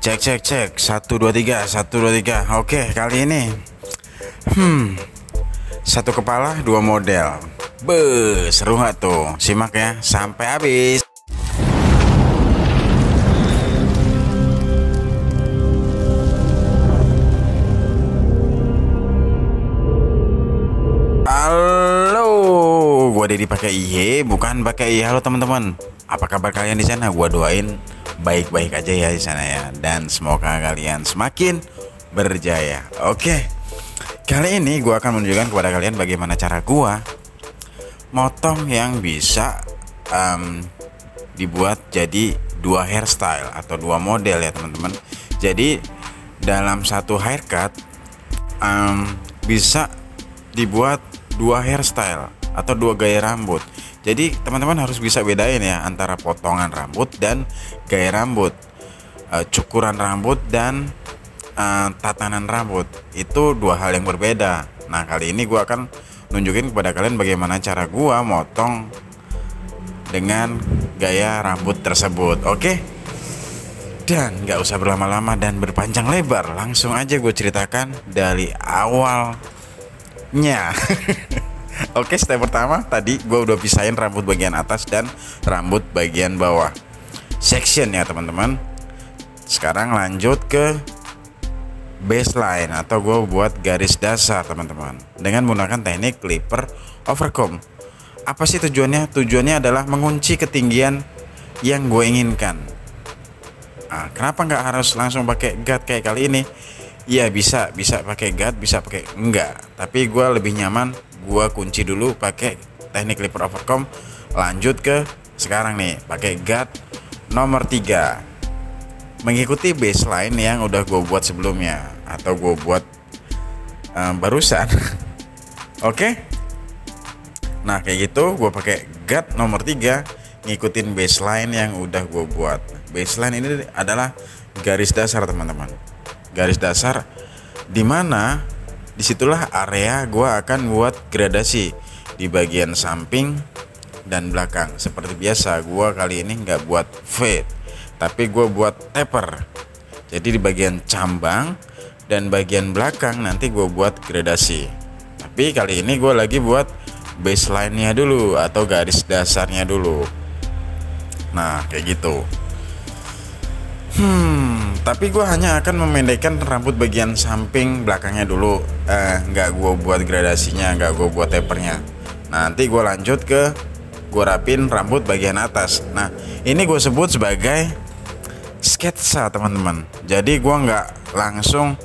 Cek cek cek 1 2 3 1 2 3. Oke, kali ini satu kepala dua model. Seru nggak tuh? Simak ya sampai habis. Halo, gua Dedi pakai IE, bukan pakai IE. Halo teman-teman, apa kabar kalian di sana? Gua doain baik-baik aja ya di sana ya, dan semoga kalian semakin berjaya. Oke, kali ini gua akan menunjukkan kepada kalian bagaimana cara gua motong yang bisa dibuat jadi dua hairstyle atau dua model ya teman-teman. Jadi dalam satu haircut bisa dibuat dua hairstyle atau dua gaya rambut. Jadi teman-teman harus bisa bedain ya antara potongan rambut dan gaya rambut, cukuran rambut dan tatanan rambut. Itu dua hal yang berbeda. Nah, kali ini gua akan nunjukin kepada kalian bagaimana cara gua motong dengan gaya rambut tersebut. Oke? Dan nggak usah berlama-lama dan berpanjang lebar, langsung aja gue ceritakan dari awalnya. Oke, step pertama tadi gue udah pisahin rambut bagian atas dan rambut bagian bawah, section ya teman-teman. Sekarang lanjut ke baseline atau gue buat garis dasar teman-teman dengan menggunakan teknik clipper overcomb. Apa sih tujuannya? Tujuannya adalah mengunci ketinggian yang gue inginkan. Nah, kenapa nggak harus langsung pakai guard kayak kali ini? Ya bisa pakai guard, bisa pakai enggak. Tapi gue lebih nyaman gue kunci dulu pakai teknik clipper overcomb. Lanjut ke sekarang nih pakai guard nomor 3, mengikuti baseline yang udah gue buat sebelumnya atau gue buat barusan. Oke. Nah kayak gitu gue pakai guard nomor 3, ngikutin baseline yang udah gue buat. Baseline ini adalah garis dasar teman-teman, garis dasar dimana disitulah area gue akan buat gradasi di bagian samping dan belakang. Seperti biasa gue kali ini nggak buat fade, tapi gue buat taper. Jadi di bagian cambang dan bagian belakang nanti gue buat gradasi. Tapi kali ini gue lagi buat baseline-nya dulu atau garis dasarnya dulu. Nah kayak gitu. Tapi gue hanya akan memendekkan rambut bagian samping belakangnya dulu. Nggak gue buat gradasinya, nggak gue buat tapernya. Nanti gue lanjut ke gue rapin rambut bagian atas. Nah ini gue sebut sebagai sketsa teman-teman. Jadi gue nggak langsung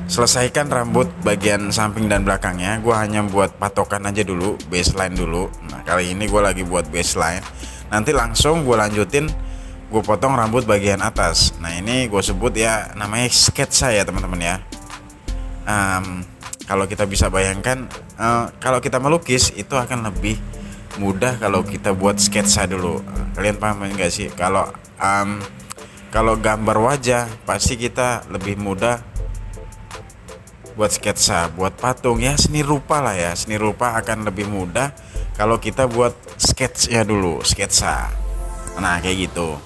selesaikan rambut bagian samping dan belakangnya. Gue hanya buat patokan aja dulu, baseline dulu. Nah kali ini gue lagi buat baseline. Nanti langsung gue lanjutin, gue potong rambut bagian atas. Nah ini gue sebut ya namanya sketsa ya teman-teman ya. Kalau kita bisa bayangkan, kalau kita melukis itu akan lebih mudah kalau kita buat sketsa dulu. Kalian paham nggak sih? Kalau gambar wajah pasti kita lebih mudah buat sketsa, buat patung ya, seni rupa lah ya. Seni rupa akan lebih mudah kalau kita buat sketsa dulu, sketsa. Nah kayak gitu.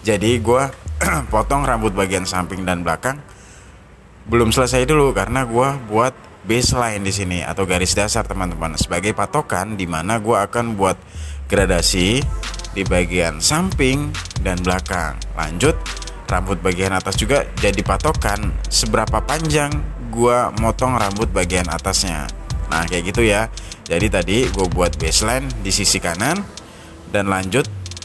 Jadi gue potong rambut bagian samping dan belakang belum selesai dulu karena gue buat baseline di sini atau garis dasar teman-teman sebagai patokan di mana gue akan buat gradasi di bagian samping dan belakang. Lanjut rambut bagian atas juga jadi patokan seberapa panjang gue motong rambut bagian atasnya. Nah kayak gitu ya. Jadi tadi gue buat baseline di sisi kanan dan lanjut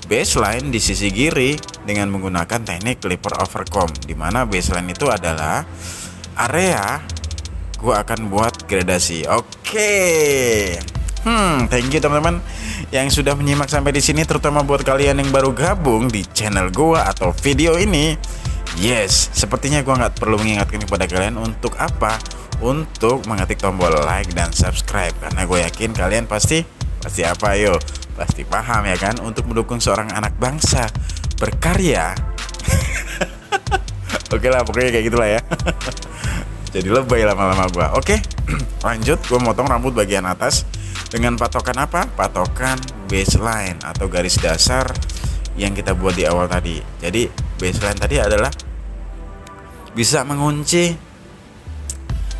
baseline di sisi kiri dengan menggunakan teknik clipper overcomb, di mana baseline itu adalah area gua akan buat gradasi. Oke. Thank you teman-teman yang sudah menyimak sampai di sini, terutama buat kalian yang baru gabung di channel gua atau video ini. Yes, sepertinya gua nggak perlu mengingatkan kepada kalian untuk apa? Untuk mengetik tombol like dan subscribe, karena gue yakin kalian pasti apa yo? Pasti paham ya kan, untuk mendukung seorang anak bangsa berkarya. Oke lah, pokoknya kayak gitulah ya. Jadi lebay lama-lama gua. Oke, lanjut gua motong rambut bagian atas dengan patokan apa? Patokan baseline atau garis dasar yang kita buat di awal tadi. Jadi baseline tadi adalah bisa mengunci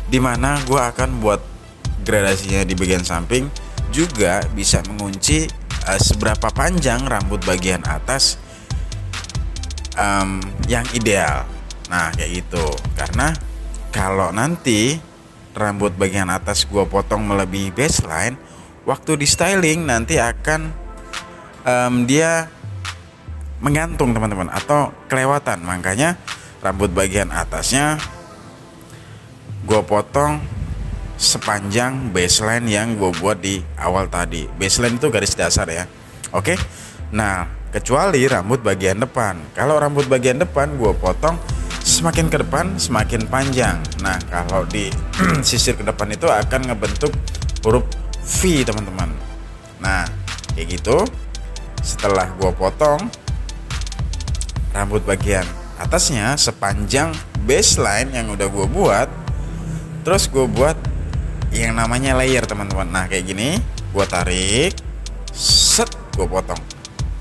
dimana gue akan buat gradasinya di bagian samping, juga bisa mengunci seberapa panjang rambut bagian atas yang ideal. Nah kayak gitu, karena kalau nanti rambut bagian atas gue potong melebihi baseline, waktu di styling nanti akan dia menggantung teman-teman, atau kelewatan. Makanya rambut bagian atasnya gue potong sepanjang baseline yang gue buat di awal tadi. Baseline itu garis dasar ya. Oke. Nah, kecuali rambut bagian depan. Kalau rambut bagian depan gue potong semakin ke depan semakin panjang. Nah, kalau di sisir ke depan itu akan ngebentuk huruf V, teman-teman. Nah, kayak gitu. Setelah gue potong rambut bagian atasnya sepanjang baseline yang udah gue buat, terus gue buat yang namanya layer, teman-teman. Nah kayak gini, gue tarik, set, gue potong,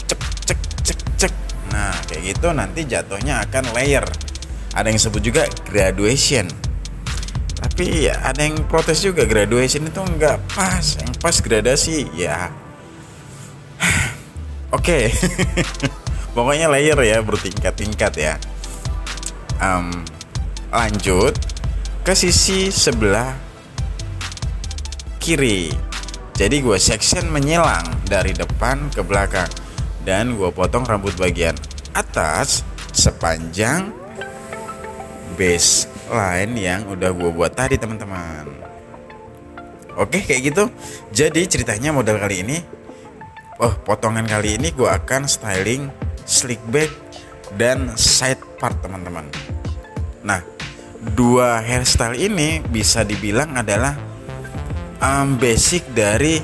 cek cek cek cek. Nah kayak gitu nanti jatuhnya akan layer. Ada yang sebut juga graduation, tapi ya, ada yang protes juga, graduation itu nggak pas, yang pas gradasi ya. Oke. Pokoknya layer ya, bertingkat-tingkat ya. Lanjut ke sisi sebelah kiri. Jadi gue section menyilang dari depan ke belakang, dan gue potong rambut bagian atas sepanjang baseline yang udah gue buat tadi, teman-teman. Oke kayak gitu. Jadi ceritanya model kali ini, potongan kali ini gue akan styling slick back dan side part, teman-teman. Nah, dua hairstyle ini bisa dibilang adalah basic dari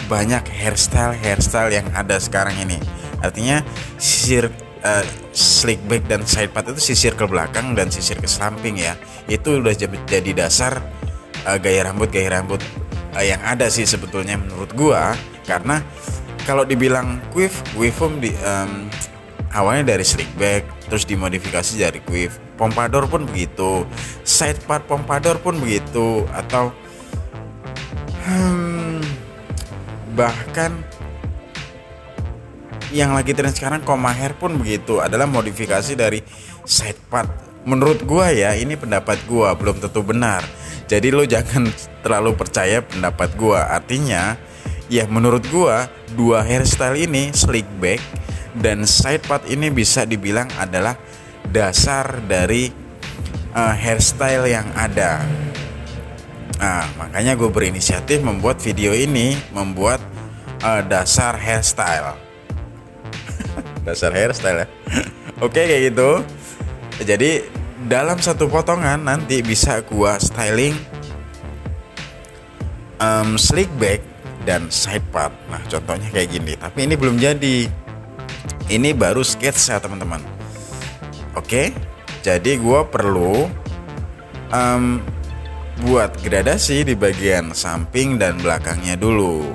banyak hairstyle yang ada sekarang ini. Artinya sisir slick back dan side part itu sisir ke belakang dan sisir ke samping ya. Itu udah jadi dasar gaya rambut yang ada sih sebetulnya menurut gua. Karena kalau dibilang quiff awalnya dari slick back, terus dimodifikasi dari quiff. Pompadour pun begitu, side part pompadour pun begitu, atau bahkan yang lagi tren sekarang coma hair pun begitu, adalah modifikasi dari side part. Menurut gua ya, ini pendapat gua, belum tentu benar. Jadi lo jangan terlalu percaya pendapat gua. Artinya ya menurut gua dua hairstyle ini, slick back dan side part ini, bisa dibilang adalah dasar dari hairstyle yang ada. Nah, makanya gue berinisiatif membuat video ini, membuat dasar hairstyle. Dasar hairstyle ya. Oke kayak gitu. Jadi dalam satu potongan nanti bisa gue styling slick back dan side part. Nah contohnya kayak gini. Tapi ini belum jadi. Ini baru sketsa, teman-teman. Oke, jadi gue perlu buat gradasi di bagian samping dan belakangnya dulu.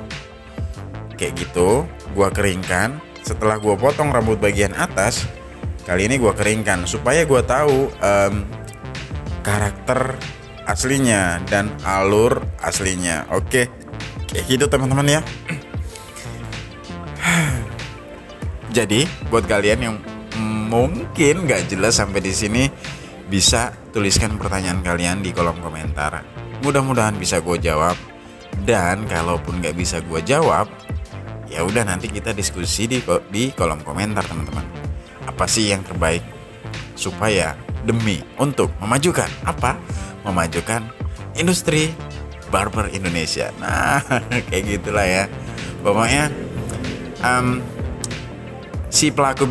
Kayak gitu, gue keringkan. Setelah gue potong rambut bagian atas, kali ini gue keringkan supaya gue tahu karakter aslinya dan alur aslinya. Oke, kayak gitu teman-teman ya. Jadi buat kalian yang mungkin nggak jelas sampai di sini, bisa tuliskan pertanyaan kalian di kolom komentar. Mudah-mudahan bisa gue jawab. Dan kalaupun nggak bisa gue jawab, ya udah nanti kita diskusi di kolom komentar, teman-teman. Apa sih yang terbaik supaya demi untuk memajukan apa? Memajukan industri barber Indonesia. Nah kayak gitulah ya. Pokoknya si pelaku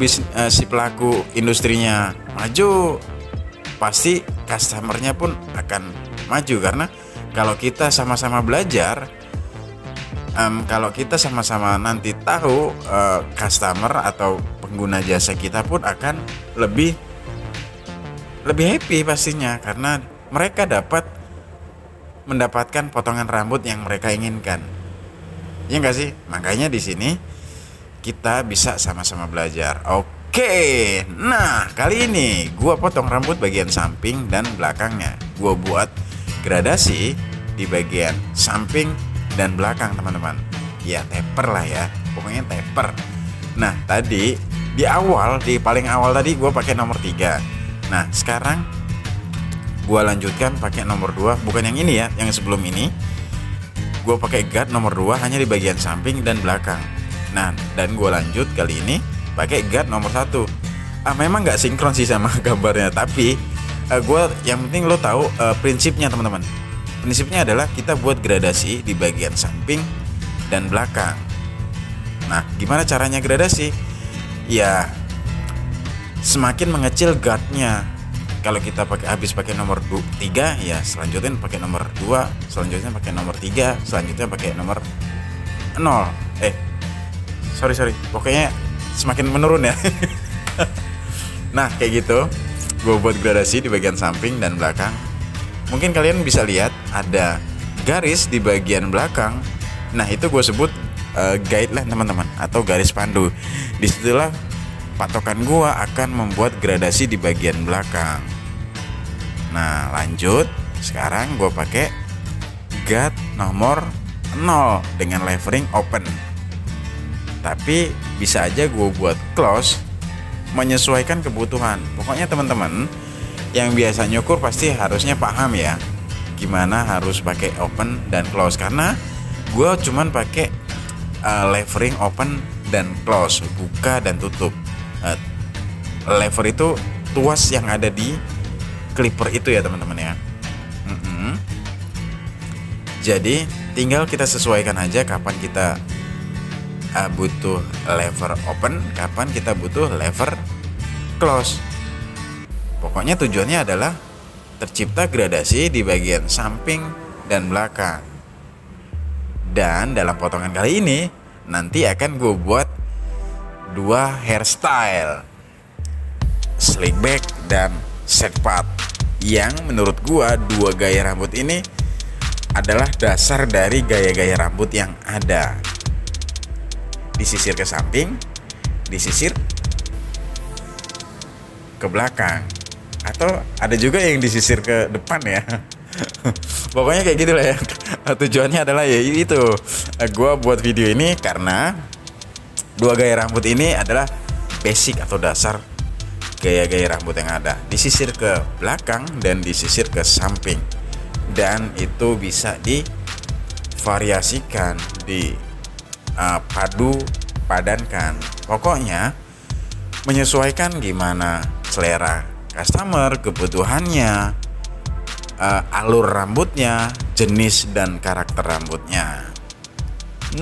industrinya maju, pasti customernya pun akan maju. Karena kalau kita sama-sama belajar, kalau kita sama-sama nanti tahu, customer atau pengguna jasa kita pun akan lebih happy pastinya, karena mereka dapat mendapatkan potongan rambut yang mereka inginkan. Ya enggak sih? Makanya di sini kita bisa sama-sama belajar. Oke, nah kali ini gua potong rambut bagian samping dan belakangnya. Gua buat gradasi di bagian samping dan belakang, teman-teman. Ya taper lah ya, pokoknya taper. Nah tadi di paling awal tadi gua pakai nomor 3. Nah sekarang gua lanjutkan pakai nomor 2, bukan yang ini ya, yang sebelum ini. Gua pakai guard nomor 2 hanya di bagian samping dan belakang. Nah, dan gue lanjut kali ini pakai guard nomor 1. Memang nggak sinkron sih sama gambarnya, tapi gue yang penting lo tahu prinsipnya, teman-teman. Prinsipnya adalah kita buat gradasi di bagian samping dan belakang. Nah, gimana caranya gradasi? Ya, semakin mengecil guardnya. Kalau kita habis pakai nomor 3, ya selanjutnya pakai nomor 2, selanjutnya pakai nomor 3, selanjutnya pakai nomor 0. Sorry, pokoknya semakin menurun ya. Nah kayak gitu gue buat gradasi di bagian samping dan belakang. Mungkin kalian bisa lihat ada garis di bagian belakang. Nah itu gue sebut guideline, teman-teman, atau garis pandu. Disitulah patokan gue akan membuat gradasi di bagian belakang. Nah lanjut, sekarang gue pakai guard nomor 0 dengan levering open. Tapi bisa aja gue buat close, menyesuaikan kebutuhan. Pokoknya teman-teman yang biasa nyukur pasti harusnya paham ya gimana harus pakai open dan close, karena gue cuman pakai levering open dan close, buka dan tutup. Lever itu tuas yang ada di clipper itu ya teman-teman ya. Jadi tinggal kita sesuaikan aja kapan kita butuh lever open, kapan kita butuh lever close. Pokoknya tujuannya adalah tercipta gradasi di bagian samping dan belakang. Dan dalam potongan kali ini nanti akan gue buat 2 hairstyle, slick back dan set part, yang menurut gue 2 gaya rambut ini adalah dasar dari gaya-gaya rambut yang ada. Disisir ke samping, disisir ke belakang, atau ada juga yang disisir ke depan ya. Pokoknya kayak gitulah ya. Tujuannya adalah ya itu, gue buat video ini karena 2 gaya rambut ini adalah basic atau dasar gaya-gaya rambut yang ada. Disisir ke belakang dan disisir ke samping, dan itu bisa divariasikan, padankan. Pokoknya menyesuaikan gimana selera customer, kebutuhannya, alur rambutnya, jenis dan karakter rambutnya.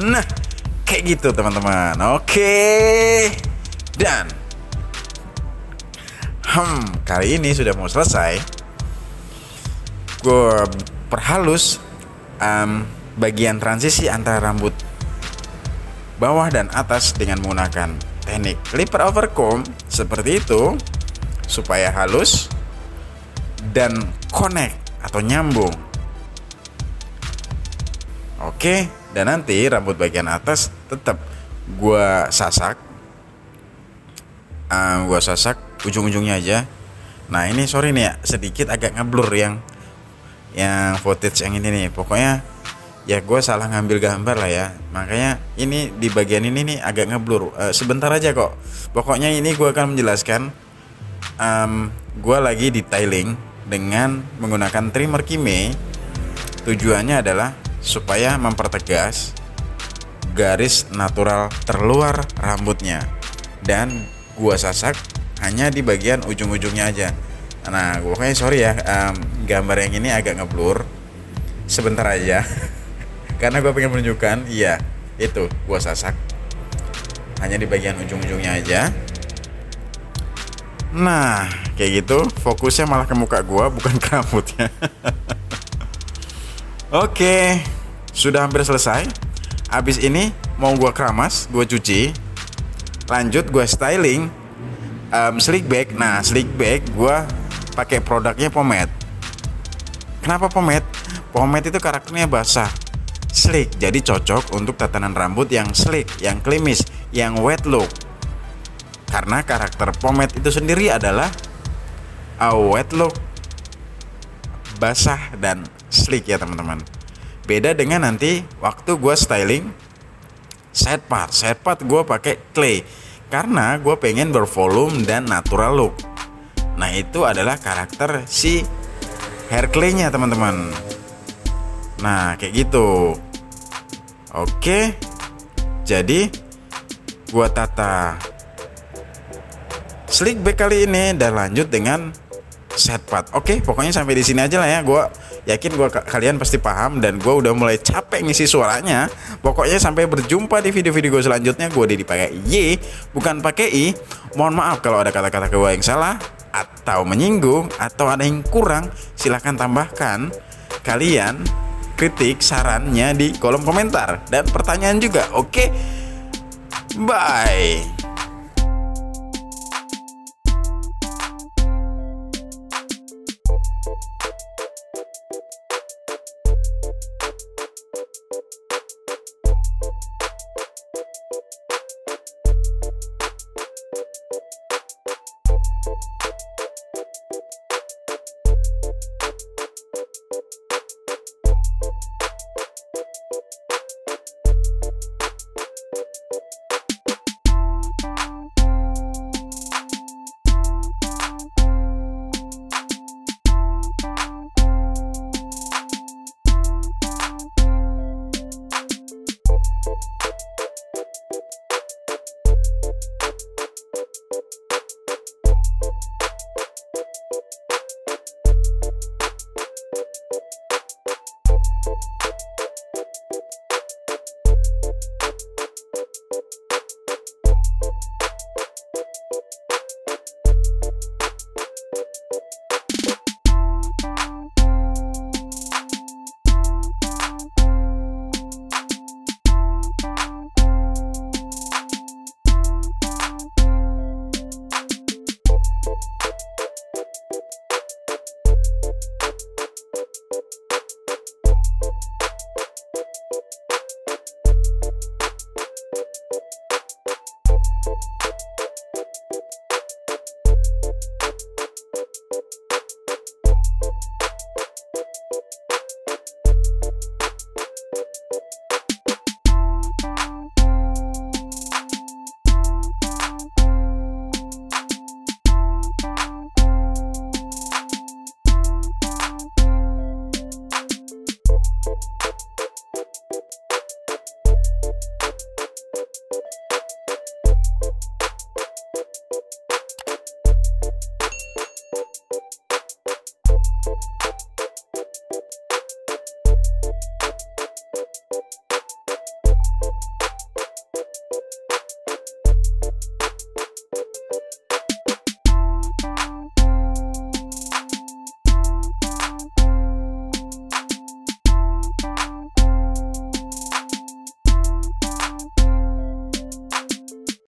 Nah kayak gitu teman-teman. Oke. Dan kali ini sudah mau selesai. Gue perhalus bagian transisi antara rambut bawah dan atas dengan menggunakan teknik clipper over comb seperti itu, supaya halus dan connect atau nyambung. Oke, dan nanti rambut bagian atas tetap gua sasak ujung-ujungnya aja. Nah ini sorry nih ya, sedikit agak ngeblur yang footage yang ini nih. Pokoknya ya gue salah ngambil gambar lah ya, makanya ini di bagian ini nih agak ngeblur. Sebentar aja kok. Pokoknya ini gue akan menjelaskan. Gue lagi detailing dengan menggunakan trimmer Kime. Tujuannya adalah supaya mempertegas garis natural terluar rambutnya, dan gue sasak hanya di bagian ujung-ujungnya aja. Nah pokoknya sorry ya, gambar yang ini agak ngeblur. Sebentar aja. Karena gue pengen menunjukkan, iya itu gue sasak hanya di bagian ujung-ujungnya aja. Nah kayak gitu, fokusnya malah ke muka gue, bukan ke rambutnya. Oke, sudah hampir selesai. Abis ini mau gue keramas, gue cuci, lanjut gue styling, slick back. Nah slick back gue pakai produknya pomade. Kenapa pomade? Pomade itu karakternya basah, slick, jadi cocok untuk tatanan rambut yang slick, yang klimis, yang wet look. Karena karakter pomade itu sendiri adalah wet look, basah dan sleek ya teman-teman. Beda dengan nanti waktu gue styling side part gue pakai clay karena gue pengen bervolume dan natural look. Nah itu adalah karakter si hair clay-nya teman-teman. Nah kayak gitu. Oke, jadi gue tata slick back kali ini dan lanjut dengan set part. Oke, pokoknya sampai di sini aja lah ya. Gue yakin kalian pasti paham dan gue udah mulai capek ngisi suaranya. Pokoknya sampai berjumpa di video-video gue selanjutnya. Gue Dedi pakai Y, bukan pakai I. Mohon maaf kalau ada kata-kata gue yang salah atau menyinggung atau ada yang kurang. Silahkan tambahkan kalian kritik sarannya di kolom komentar dan pertanyaan juga. Oke, bye.